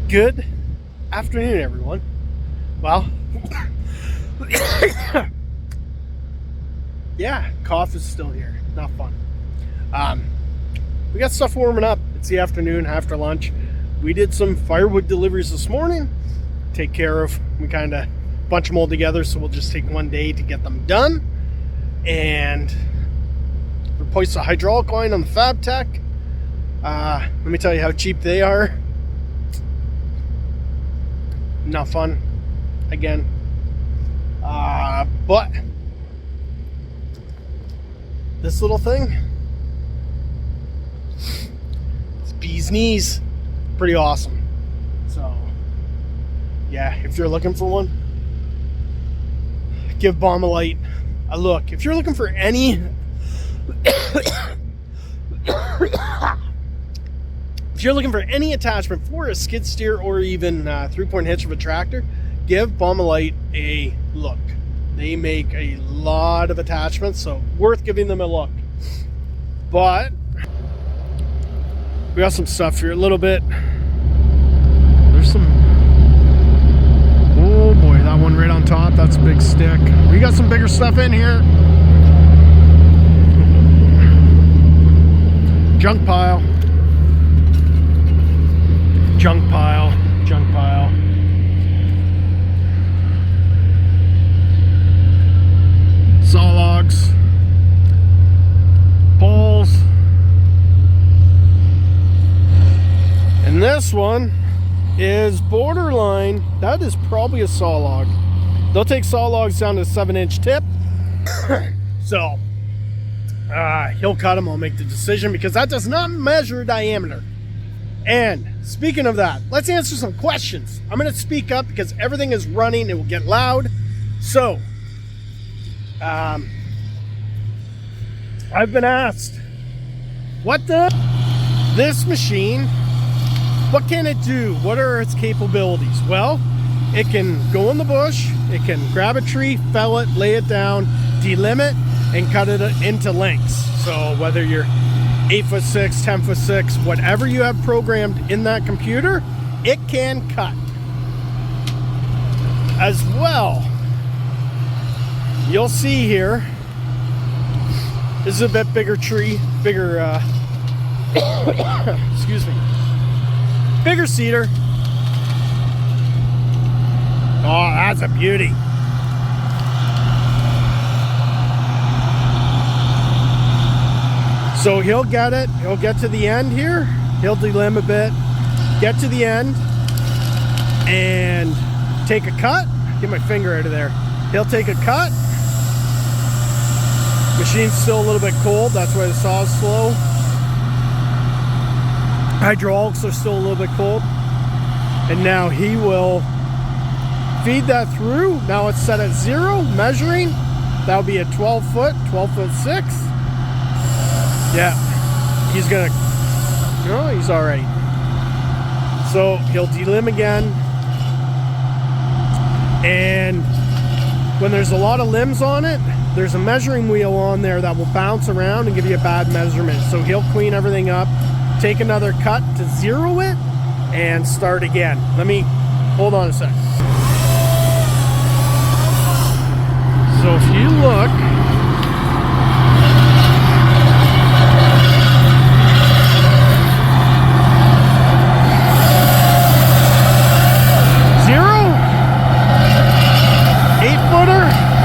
Good afternoon, everyone. Well, yeah, cough is still here. Not fun. We got stuff warming up. It's the afternoon after lunch. We did some firewood deliveries this morning. Take care of. We kind of bunch them all together, so we'll just take one day to get them done. And replace the hydraulic line on the Fabatek. Let me tell you how cheap they are. Not fun. Again. But this little thing, it's bee's knees. Pretty awesome. So yeah, if you're looking for one, give baumalight a look. If you're looking for any if you're looking for any attachment for a skid steer or even 3-point hitch of a tractor, give baumalight a look. They make a lot of attachments, so worth giving them a look. But we got some stuff here a little bit. There's some, oh boy, that one right on top, that's a big stick. We got some bigger stuff in here. Junk pile. Junk pile, junk pile. Saw logs, poles, and this one is borderline. That is probably a saw log. They'll take saw logs down to a 7-inch tip. So he'll cut them. I'll make the decision because that does not measure diameter. And speaking of that, let's answer some questions. I'm going to speak up because everything is running. It will get loud. So, I've been asked, this machine, what can it do? What are its capabilities? Well, it can go in the bush. It can grab a tree, fell it, lay it down, delimb it, and cut it into lengths. So whether you're 8'6", 10'6", whatever you have programmed in that computer, it can cut. As well, you'll see here, this is a bit bigger tree, bigger, excuse me, bigger cedar. Oh, that's a beauty. So he'll get it, he'll get to the end here, he'll delimb a bit, get to the end, and take a cut. Get my finger out of there. He'll take a cut. Machine's still a little bit cold, that's why the saw is slow. Hydraulics are still a little bit cold. And now he will feed that through. Now it's set at 0, measuring. That'll be a 12'6". Yeah, he's gonna, no, he's all right. So he'll delimb again. And when there's a lot of limbs on it, there's a measuring wheel on there that will bounce around and give you a bad measurement. So he'll clean everything up, take another cut to 0 it, and start again. Let me, hold on a sec. So if you look,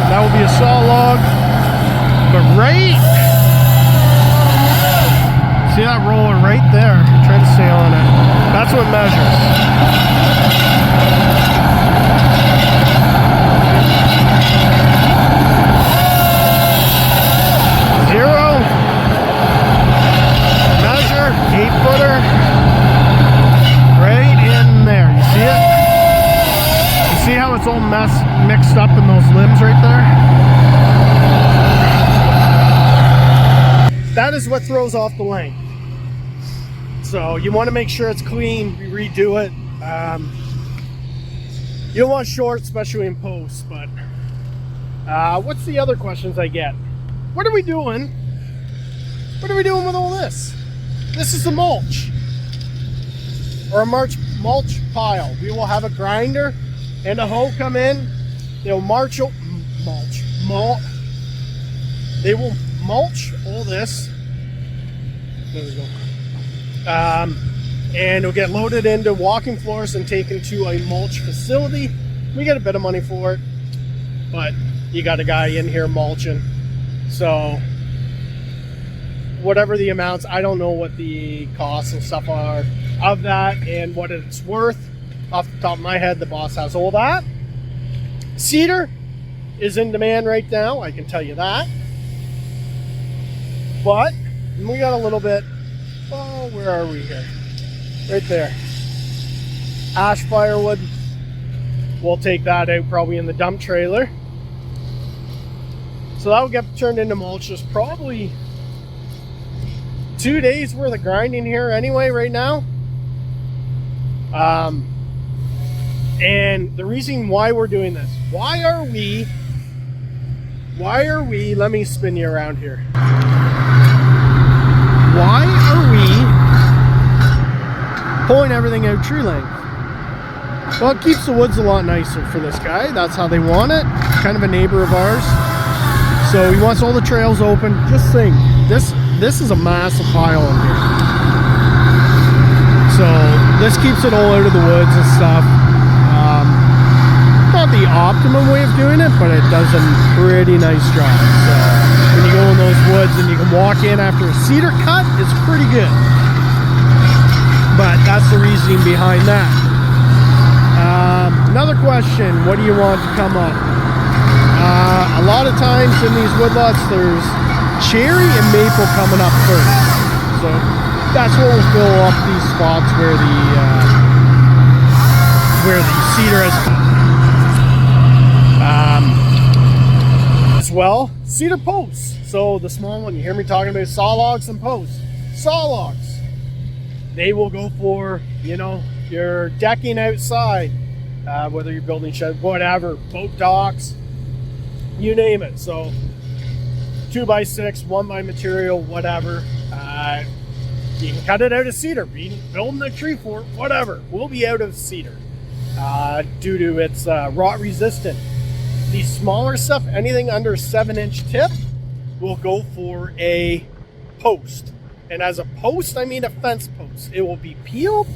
that will be a saw log, but right, see that roller right there? Try to stay on it. That's what measures. Zero, measure, 8-footer, right in there. You see it? You see how it's all mixed up in those limbs right there? That is what throws off the length. So you want to make sure it's clean, you redo it. You don't want short, especially in post. But what's the other questions I get? What are we doing? What are we doing with all this? This is the mulch, or a mulch pile. We will have a grinder and a hoe come in. They'll they will mulch all this. There we go. And it'll get loaded into walking floors and taken to a mulch facility. We get a bit of money for it, but you got a guy in here mulching. So whatever the amounts, I don't know what the costs and stuff are of that and what it's worth. Off the top of my head, the boss has all that. Cedar is in demand right now, I can tell you that. But we got a little bit, oh, where are we here? Right there. Ash firewood. We'll take that out probably in the dump trailer. So that will get turned into mulch. There's probably 2 days worth of grinding here anyway right now. And the reason why we're doing this, why are we, let me spin you around here. Why are we pulling everything out tree length? Well, it keeps the woods a lot nicer for this guy. That's how they want it. Kind of a neighbor of ours. So he wants all the trails open. Just think, this is a massive pile in here. So this keeps it all out of the woods and stuff. Not the optimum way of doing it, but it does a pretty nice job. So when you go in those woods and you can walk in after a cedar cut, it's pretty good. But that's the reasoning behind that. Another question, what do you want to come up? A lot of times in these woodlots, there's cherry and maple coming up first. So that's what will fill up these spots where the cedar has come. As well, cedar posts. So the small one, you hear me talking about saw logs and posts. Saw logs, they will go for, you know, your decking outside, whether you're building shed, whatever, boat docks, you name it. So 2x6, 1x material, whatever. You can cut it out of cedar, building a tree fort, whatever. We'll be out of cedar due to its rot resistant. The smaller stuff, anything under 7-inch tip, will go for a post. And as a post, I mean a fence post. It will be peeled,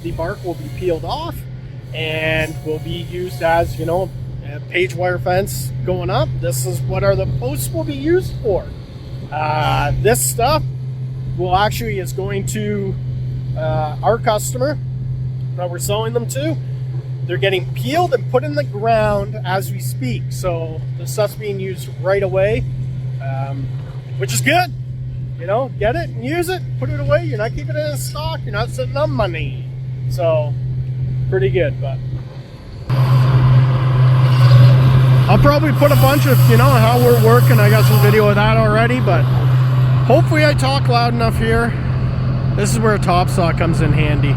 the bark will be peeled off, and will be used as, you know, a page wire fence going up. This is what the posts will be used for. This stuff will actually is going to our customer that we're selling them to. They're getting peeled and put in the ground as we speak. So the stuff's being used right away, which is good. You know, get it and use it, put it away. You're not keeping it in stock. You're not sitting on money. So pretty good. But I'll probably put a bunch of, you know, how we're working. I got some video of that already, but hopefully I talk loud enough here. This is where a top saw comes in handy.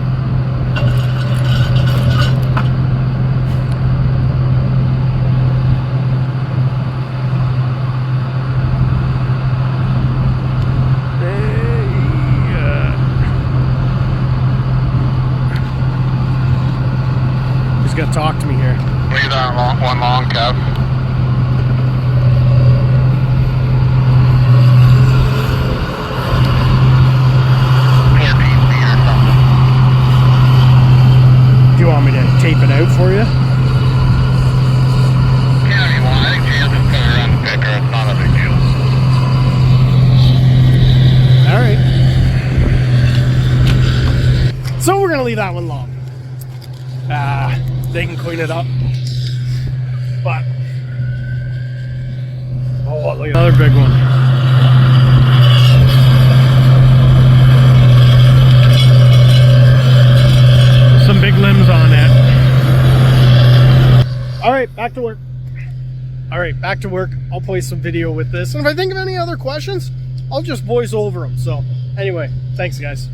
Got to talk to me here. Leave that one long, Kev. Do you want me to tape it out for you? Yeah, if you want. I think Jan just put it around the picker. It's not a big deal. Alright. So we're going to leave that one long. They can clean it up. But oh, look at another big one. Some big limbs on it. Alright, back to work. Alright, back to work. I'll play some video with this. And if I think of any other questions, I'll just voice over them. So anyway, thanks guys.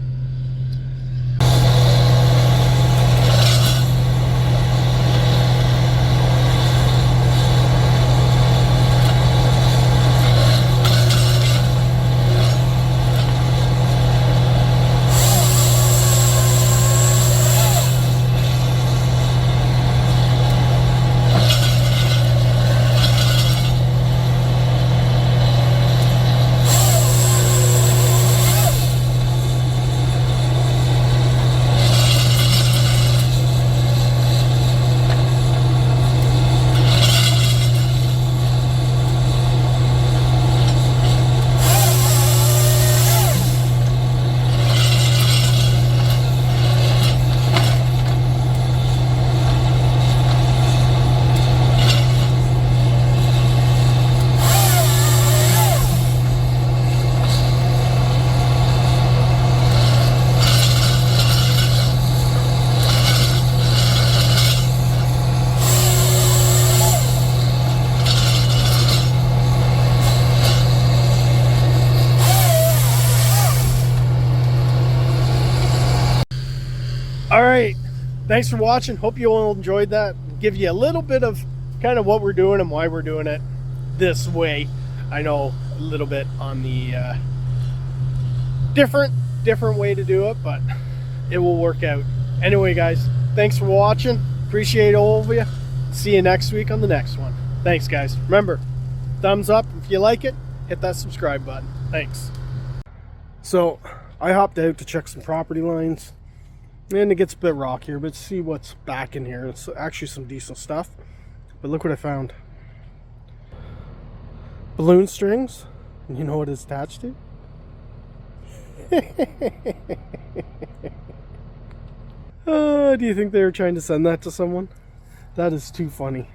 All right, thanks for watching. Hope you all enjoyed that. Give you a little bit of kind of what we're doing and why we're doing it this way. I know a little bit on the different way to do it, but it will work out. Anyway, guys, thanks for watching. Appreciate all of you. See you next week on the next one. Thanks, guys. Remember, thumbs up if you like it. Hit that subscribe button. Thanks. So I hopped out to check some property lines, and it gets a bit rockier, but see what's back in here. It's actually some decent stuff. But look what I found. Balloon strings. And you know what it's attached to? Do you think they were trying to send that to someone? That is too funny.